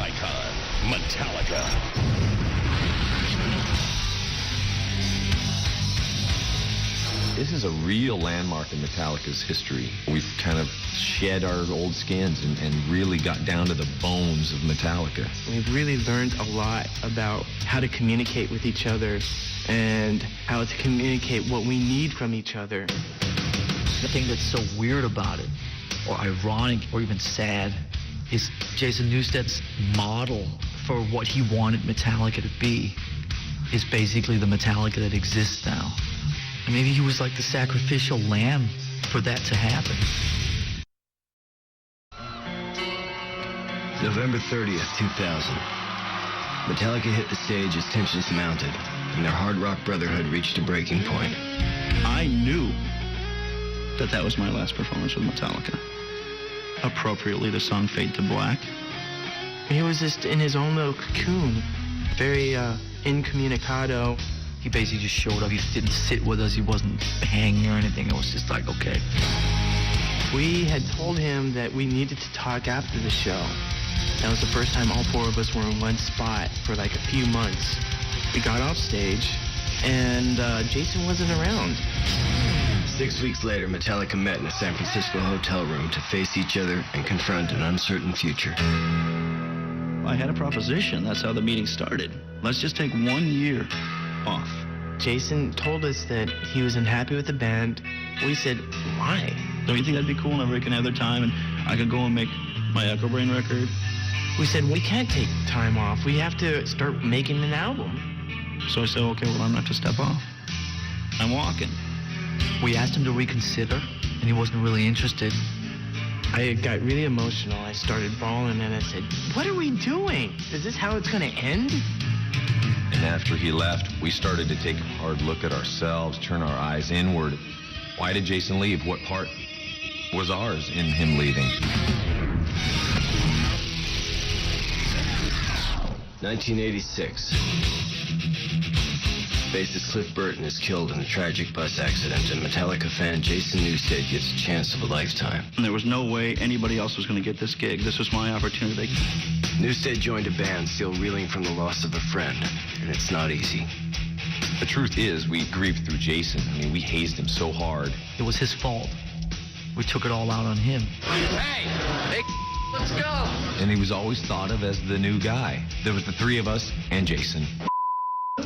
icon, Metallica. This is a real landmark in Metallica's history. We've kind of shed our old skins and really got down to the bones of Metallica. We've really learned a lot about how to communicate with each other and how to communicate what we need from each other. The thing that's so weird about it, or ironic, or even sad, is Jason Newsted's model for what he wanted Metallica to be is basically the Metallica that exists now. And maybe he was like the sacrificial lamb for that to happen. November 30th, 2000. Metallica hit the stage as tensions mounted, and their hard rock brotherhood reached a breaking point. I knew that was my last performance with Metallica. Appropriately, the song Fade to Black. He was just in his own little cocoon, very incommunicado. He basically just showed up. He didn't sit with us. He wasn't hanging or anything. It was just like, okay. We had told him that we needed to talk after the show. That was the first time all four of us were in one spot for like a few months. We got off stage, and Jason wasn't around. 6 weeks later, Metallica met in a San Francisco hotel room to face each other and confront an uncertain future. I had a proposition. That's how the meeting started. Let's just take 1 year off. Jason told us that he was unhappy with the band. We said, why? Don't you think that'd be cool whenever we can have their time and I could go and make my Echo Brain record? We said, we can't take time off. We have to start making an album. So I said, okay, well, I'm not to step off. I'm walking. We asked him to reconsider, and he wasn't really interested. I got really emotional. I started bawling, and I said, what are we doing? Is this how it's going to end? And after he left, we started to take a hard look at ourselves, turn our eyes inward. Why did Jason leave? What part was ours in him leaving? 1986. Bassist Cliff Burton is killed in a tragic bus accident, and Metallica fan Jason Newsted gets a chance of a lifetime. And there was no way anybody else was going to get this gig. This was my opportunity. Newsted joined a band still reeling from the loss of a friend, and it's not easy. The truth is, we grieved through Jason. I mean, we hazed him so hard. It was his fault. We took it all out on him. Hey, let's go. And he was always thought of as the new guy. There was the three of us and Jason.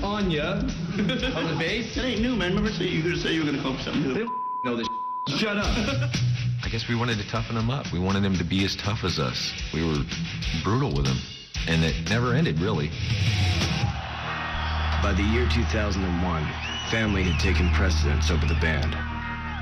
On ya. On the bass? It ain't new, man. Remember you were going to say you were going to come up with something new. Know this. Shut up. I guess we wanted to toughen him up. We wanted him to be as tough as us. We were brutal with him. And it never ended, really. By the year 2001, family had taken precedence over the band.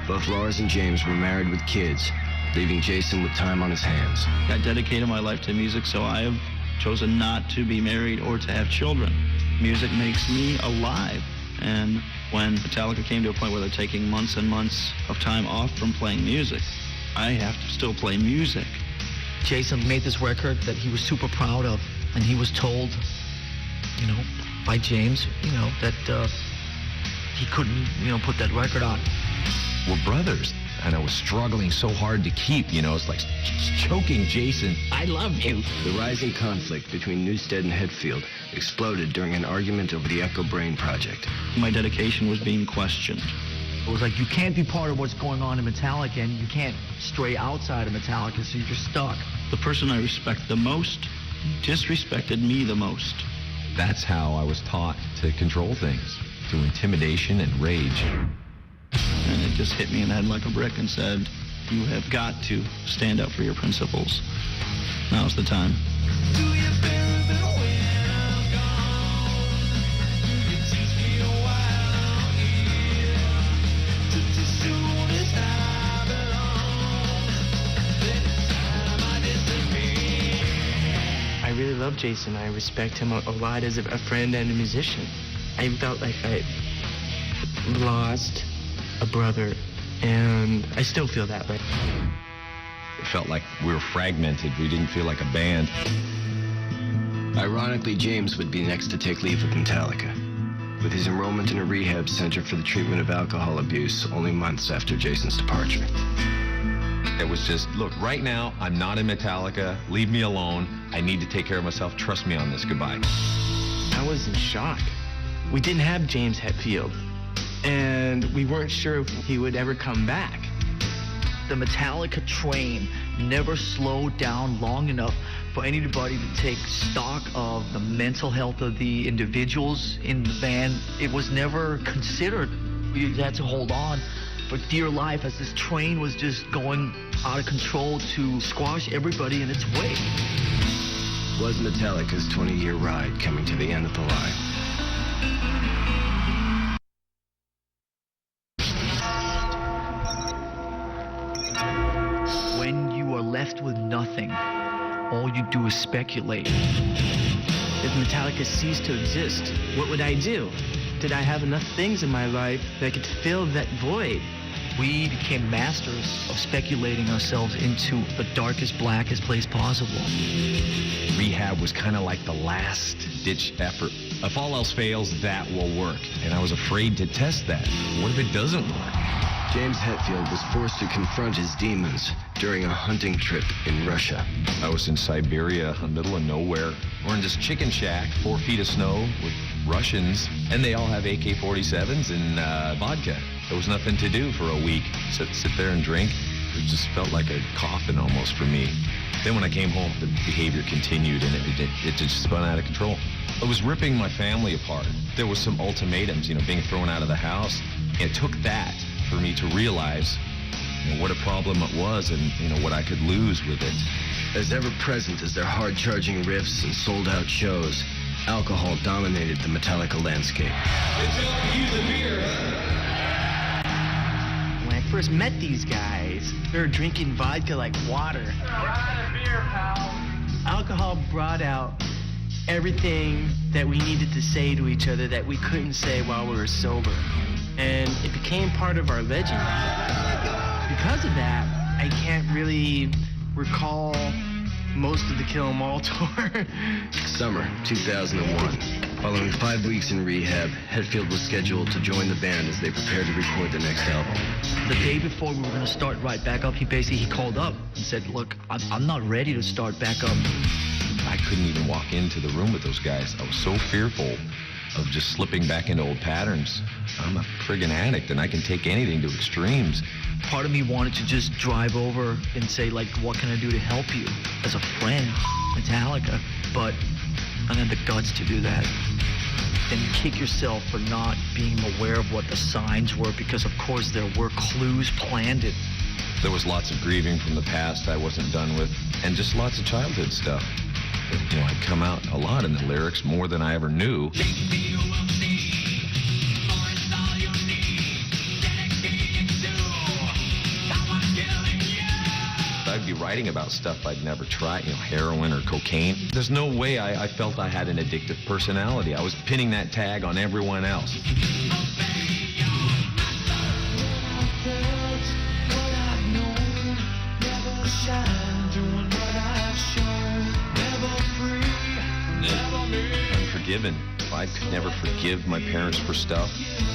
Both Lars and James were married with kids, leaving Jason with time on his hands. I dedicated my life to music, so I have chosen not to be married or to have children. Music makes me alive. And when Metallica came to a point where they're taking months and months of time off from playing music, I have to still play music. Jason made this record that he was super proud of, and he was told, by James, that he couldn't, put that record on. We're brothers. And I was struggling so hard to keep, it's like choking Jason. I love you. The rising conflict between Newsted and Hetfield exploded during an argument over the Echo Brain project. My dedication was being questioned. It was like, you can't be part of what's going on in Metallica, and you can't stray outside of Metallica, so you're stuck. The person I respect the most disrespected me the most. That's how I was taught to control things, through intimidation and rage. And it just hit me in the head like a brick and said, you have got to stand up for your principles. Now's the time. I really love Jason. I respect him a lot as a friend and a musician. I felt like I lost a brother, and I still feel that way. It felt like we were fragmented. We didn't feel like a band. Ironically, James would be next to take leave of Metallica, with his enrollment in a rehab center for the treatment of alcohol abuse only months after Jason's departure. It was just, look, right now, I'm not in Metallica. Leave me alone. I need to take care of myself. Trust me on this. Goodbye. I was in shock. We didn't have James Hetfield, and we weren't sure if he would ever come back. The Metallica train never slowed down long enough for anybody to take stock of the mental health of the individuals in the band. It was never considered. We had to hold on for dear life as this train was just going out of control to squash everybody in its way. Was Metallica's 20-year ride coming to the end of the line? When you are left with nothing, all you do is speculate. If Metallica ceased to exist, what would I do? Did I have enough things in my life that could fill that void? We became masters of speculating ourselves into the darkest, blackest place possible. Rehab was kind of like the last-ditch effort. If all else fails, that will work. And I was afraid to test that. What if it doesn't work? James Hetfield was forced to confront his demons during a hunting trip in Russia. I was in Siberia, in the middle of nowhere. We're in this chicken shack, 4 feet of snow with Russians, and they all have AK-47s and vodka. There was nothing to do for a week. Sit there and drink. It just felt like a coffin almost for me. Then when I came home, the behavior continued, and it just spun out of control. It was ripping my family apart. There was some ultimatums, being thrown out of the house. It took that for me to realize what a problem it was and what I could lose with it. As ever present as their hard-charging riffs and sold-out shows, alcohol dominated the Metallica landscape. When I first met these guys, they were drinking vodka like water. Alcohol brought out everything that we needed to say to each other that we couldn't say while we were sober. And it became part of our legend. Because of that, I can't really recall most of the Kill 'Em All tour. Summer 2001. Following 5 weeks in rehab, Hetfield was scheduled to join the band as they prepared to record the next album. The day before we were going to start right back up, he called up and said, look, I'm not ready to start back up. I couldn't even walk into the room with those guys. I was so fearful of just slipping back into old patterns. I'm a friggin' addict, and I can take anything to extremes. Part of me wanted to just drive over and say, what can I do to help you as a friend, Metallica? But I didn't have the guts to do that. Then you kick yourself for not being aware of what the signs were, because of course there were clues planted. There was lots of grieving from the past I wasn't done with, and just lots of childhood stuff. I'd come out a lot in the lyrics, more than I ever knew. I'd be writing about stuff I'd never tried, heroin or cocaine. There's no way I felt I had an addictive personality. I was pinning that tag on everyone else. Unforgiven. I could never forgive my parents for stuff.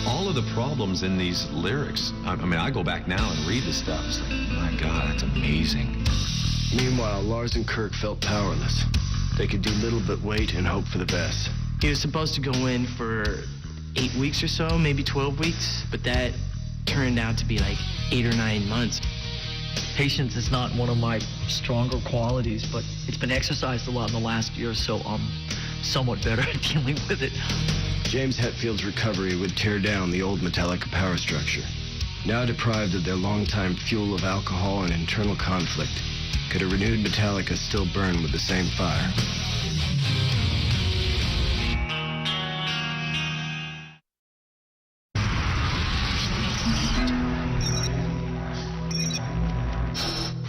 All of the problems in these lyrics, I go back now and read the stuff. It's like, my God, that's amazing. Meanwhile, Lars and Kirk felt powerless. They could do little but wait and hope for the best. He was supposed to go in for 8 weeks or so, maybe 12 weeks, but that turned out to be like 8 or 9 months. Patience is not one of my stronger qualities, but it's been exercised a lot in the last year, so I'm somewhat better at dealing with it. James Hetfield's recovery would tear down the old Metallica power structure. Now deprived of their longtime fuel of alcohol and internal conflict, could a renewed Metallica still burn with the same fire?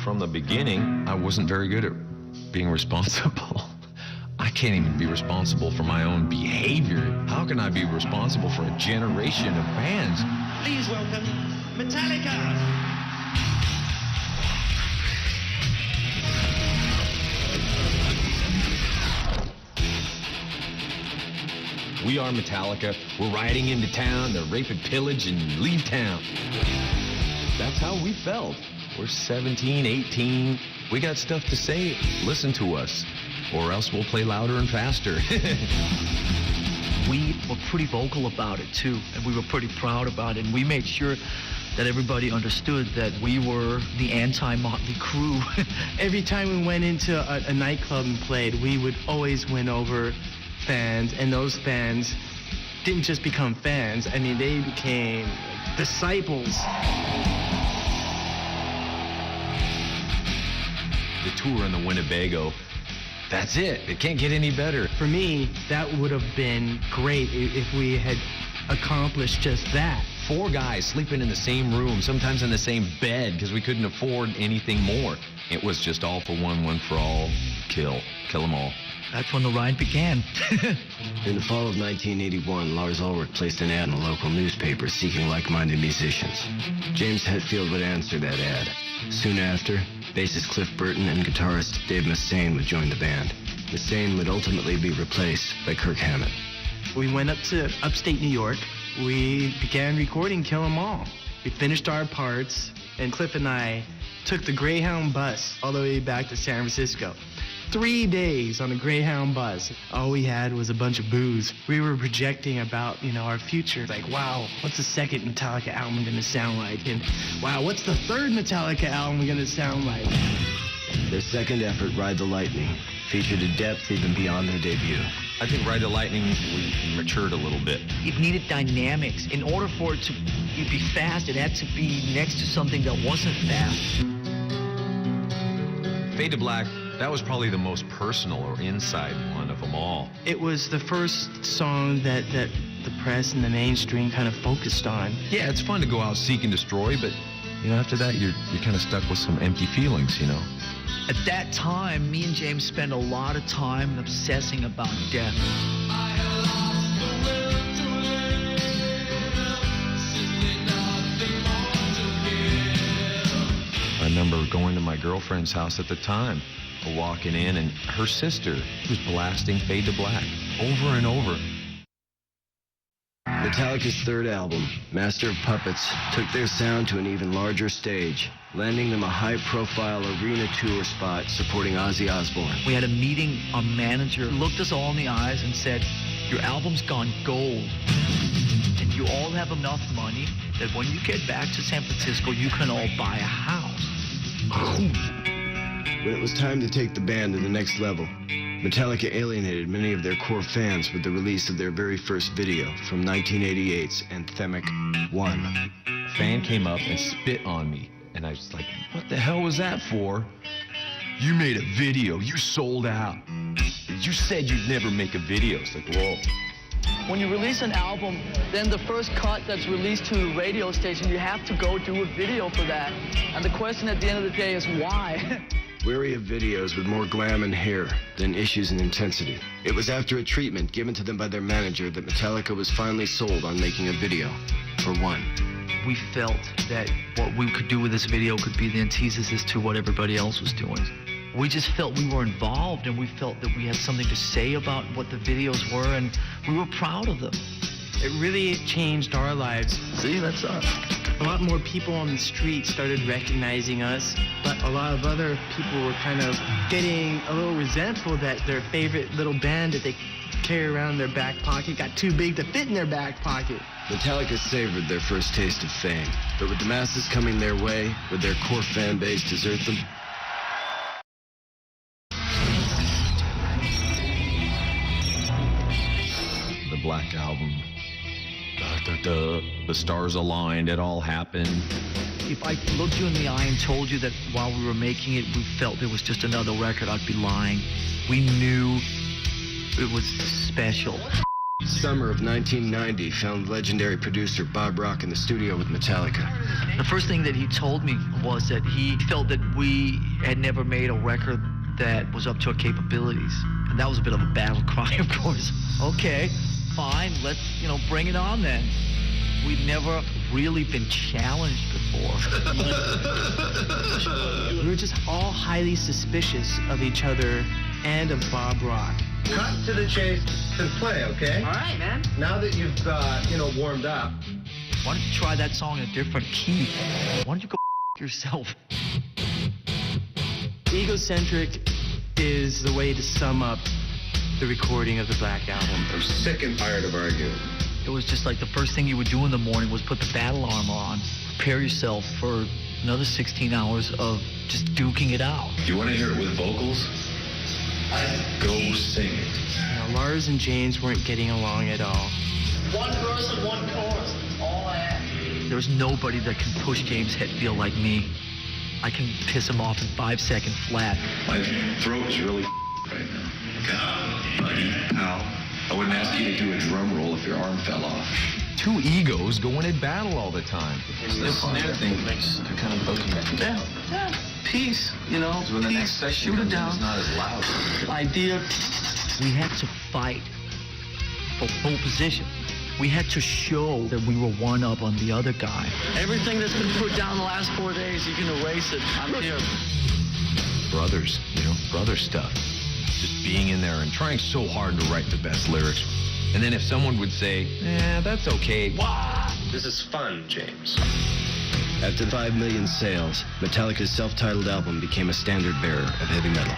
From the beginning, I wasn't very good at being responsible. I can't even be responsible for my own behavior. How can I be responsible for a generation of bands? Please welcome Metallica. We are Metallica. We're riding into town to rape and pillage and leave town. That's how we felt. We're 17, 18. We got stuff to say. Listen to us, or else we'll play louder and faster. We were pretty vocal about it, too, and we were pretty proud about it. And we made sure that everybody understood that we were the anti-Motley Crue. Every time we went into a nightclub and played, we would always win over fans, and those fans didn't just become fans. I mean, they became disciples. The tour in the Winnebago, that's it. It can't get any better. For me, that would have been great if we had accomplished just that. 4 guys sleeping in the same room, sometimes in the same bed, because we couldn't afford anything more. It was just all for one, one for all. Kill them all. That's when the ride began. In the fall of 1981, Lars Ulrich placed an ad in a local newspaper seeking like-minded musicians. James Hetfield would answer that ad. Soon after, bassist Cliff Burton and guitarist Dave Mustaine would join the band. Mustaine would ultimately be replaced by Kirk Hammett. We went up to upstate New York. We began recording Kill 'Em All. We finished our parts, and Cliff and I took the Greyhound bus all the way back to San Francisco. 3 days on a Greyhound bus. All we had was a bunch of booze. We were projecting about, our future. Like, wow, what's the second Metallica album gonna sound like? And wow, what's the third Metallica album gonna sound like? Their second effort, Ride the Lightning, featured a depth even beyond their debut. I think Ride the Lightning, we matured a little bit. It needed dynamics. In order for it to be fast, it had to be next to something that wasn't fast. Fade to Black, that was probably the most personal or inside one of them all. It was the first song that the press and the mainstream kind of focused on. Yeah, it's fun to go out, seek and destroy, but, after that, you're kind of stuck with some empty feelings, At that time, me and James spent a lot of time obsessing about death. I remember going to my girlfriend's house at the time, walking in, and her sister was blasting Fade to Black over and over. Metallica's third album, Master of Puppets, took their sound to an even larger stage, landing them a high-profile arena tour spot supporting Ozzy Osbourne. We had a meeting. Our manager looked us all in the eyes and said, "Your album's gone gold, and you all have enough money that when you get back to San Francisco, you can all buy a house." When it was time to take the band to the next level, Metallica alienated many of their core fans with the release of their very first video from 1988's anthemic One. A fan came up and spit on me, and I was like, what the hell was that for? You made a video. You sold out. You said you'd never make a video. It's like, whoa. When you release an album, then the first cut that's released to a radio station, you have to go do a video for that. And the question at the end of the day is why? Weary of videos with more glam and hair than issues and intensity, it was after a treatment given to them by their manager that Metallica was finally sold on making a video for One. We felt that what we could do with this video could be the antithesis to what everybody else was doing. We just felt we were involved, and we felt that we had something to say about what the videos were, and we were proud of them. It really changed our lives. See, that's us. A lot more people on the street started recognizing us, but a lot of other people were kind of getting a little resentful that their favorite little band that they carry around in their back pocket got too big to fit in their back pocket. Metallica savored their first taste of fame, but with the masses coming their way, would their core fan base desert them? The Black Album. The stars aligned. It all happened. If I looked you in the eye and told you that while we were making it, we felt it was just another record, I'd be lying. We knew it was special. Summer of 1990 found legendary producer Bob Rock in the studio with Metallica. The first thing that he told me was that he felt that we had never made a record that was up to our capabilities. And that was a bit of a battle cry, of course. Okay, fine, let's, bring it on then. We'd never really been challenged before. We were just all highly suspicious of each other and of Bob Rock. Cut to the chase and play, okay? All right, man. Now that you've, warmed up. Why don't you try that song in a different key? Why don't you go yourself? Egocentric is the way to sum up the recording of the Black Album. I'm sick and tired of arguing. It was just like the first thing you would do in the morning was put the battle armor on, prepare yourself for another 16 hours of just duking it out. You want to hear it with vocals? Go sing it. Now, Lars and James weren't getting along at all. One verse and one chorus, all I ask. There's nobody that can push James Hetfield like me. I can piss him off in 5 seconds flat. My throat is really right now. God, buddy, pal. I wouldn't ask you to do a drum roll if your arm fell off. Two egos going at battle all the time. This snare thing makes it kind of boogie. Yeah. Peace, you know. So when the next section shoot it comes in, down. it's not as loud. Idea. We had to fight for pole position. We had to show that we were one up on the other guy. Everything that's been put down the last 4 days, you can erase it. I'm here. Brothers, brother stuff. Just being in there and trying so hard to write the best lyrics. And then if someone would say, that's okay. This is fun, James. After 5 million sales, Metallica's self-titled album became a standard bearer of heavy metal.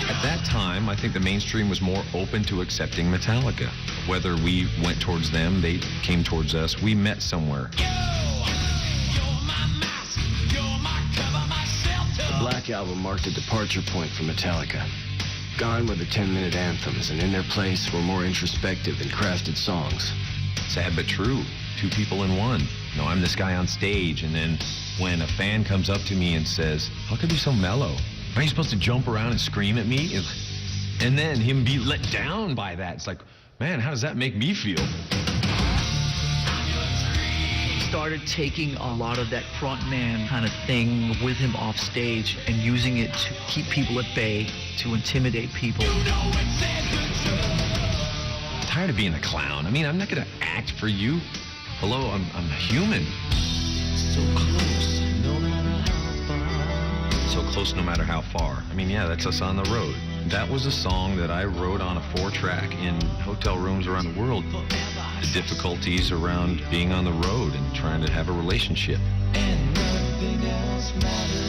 At that time, I think the mainstream was more open to accepting Metallica. Whether we went towards them, they came towards us, we met somewhere. The Black Album marked a departure point for Metallica. Gone were the 10-minute anthems, and in their place were more introspective and crafted songs. Sad but true. Two people in one. I'm this guy on stage, and then when a fan comes up to me and says, how could you be so mellow? Aren't you supposed to jump around and scream at me? And then him be let down by that. It's like, man, how does that make me feel? Started taking a lot of that frontman kind of thing with him off stage and using it to keep people at bay, to intimidate people. I'm tired of being a clown. I'm not gonna act for you. Hello, I'm human. So close, no matter how far. So close, no matter how far. Yeah, that's us on the road. That was a song that I wrote on a 4-track in hotel rooms around the world. The difficulties around being on the road and trying to have a relationship. And nothing else matters.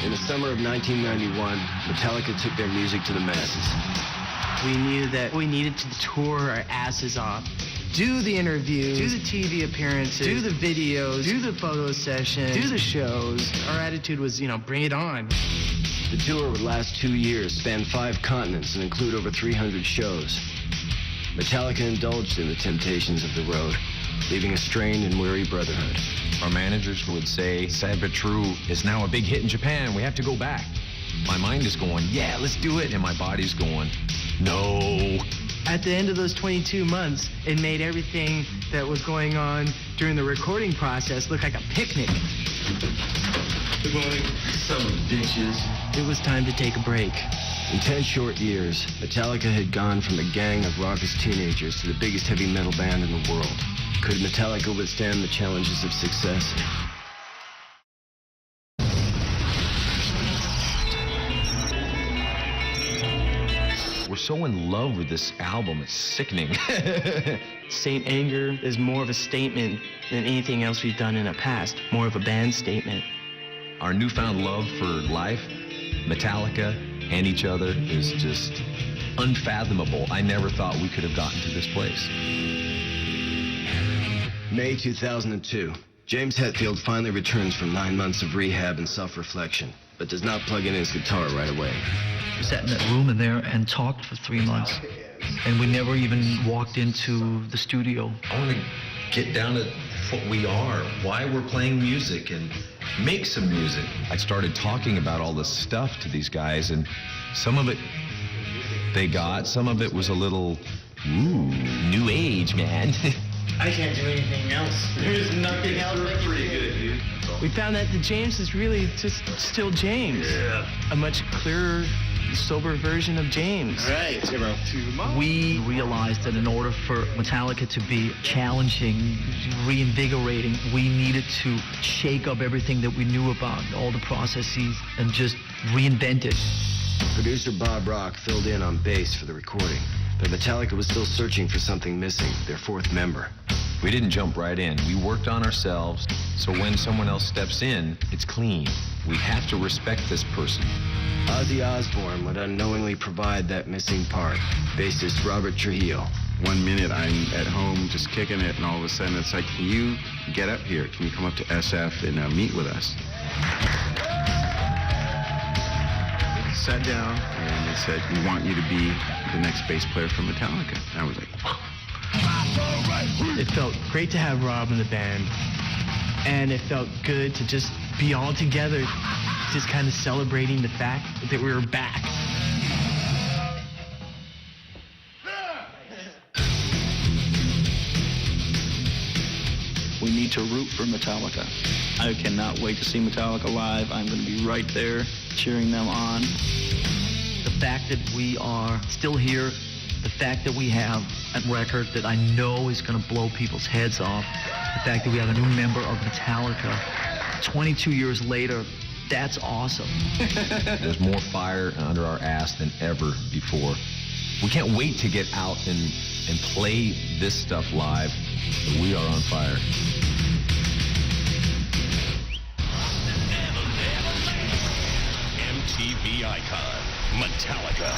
In the summer of 1991, Metallica took their music to the masses. We knew that we needed to tour our asses off. Do the interviews, do the TV appearances, do the videos, do the photo sessions, do the shows. Our attitude was, bring it on. The tour would last 2 years, span 5 continents, and include over 300 shows. Metallica indulged in the temptations of the road, leaving a strained and weary brotherhood. Our managers would say, Sad But True is now a big hit in Japan. We have to go back. My mind is going, yeah, let's do it. And my body's going, no. At the end of those 22 months, it made everything that was going on during the recording process look like a picnic. Good morning. Some bitches. It was time to take a break. In 10 short years, Metallica had gone from a gang of raucous teenagers to the biggest heavy metal band in the world. Could Metallica withstand the challenges of success? We're so in love with this album, it's sickening. Saint Anger is more of a statement than anything else we've done in the past, more of a band statement. Our newfound love for life, Metallica, and each other is just unfathomable. I never thought we could have gotten to this place. May 2002. James Hetfield finally returns from 9 months of rehab and self-reflection, but does not plug in his guitar right away. We sat in that room in there and talked for 3 months. And we never even walked into the studio. I want to get down to what we are, why we're playing music, and make some music. I started talking about all this stuff to these guys, and some of it they got, some of it was a little, new age, man. I can't do anything else. There's nothing else. Pretty good, dude. We found that the James is really just still James. Yeah. A much clearer, sober version of James. Right. We realized that in order for Metallica to be challenging, reinvigorating, we needed to shake up everything that we knew about all the processes and just reinvent it. Producer Bob Rock filled in on bass for the recording, but Metallica was still searching for something missing, their 4th member. We didn't jump right in. We worked on ourselves, so when someone else steps in, it's clean. We have to respect this person. Ozzy Osbourne would unknowingly provide that missing part. Bassist Robert Trujillo. 1 minute I'm at home just kicking it, and all of a sudden it's like, can you get up here? Can you come up to SF and meet with us? They sat down and they said, we want you to be the next bass player for Metallica. And I was like, It felt great to have Rob in the band, and it felt good to just be all together, just kind of celebrating the fact that we were back. We need to root for Metallica. I cannot wait to see Metallica live. I'm going to be right there cheering them on. The fact that we are still here, the fact that we have a record that I know is going to blow people's heads off, the fact that we have a new member of Metallica 22 years later, that's awesome. There's more fire under our ass than ever before. We can't wait to get out and play this stuff live. We are on fire. MTV icon, Metallica.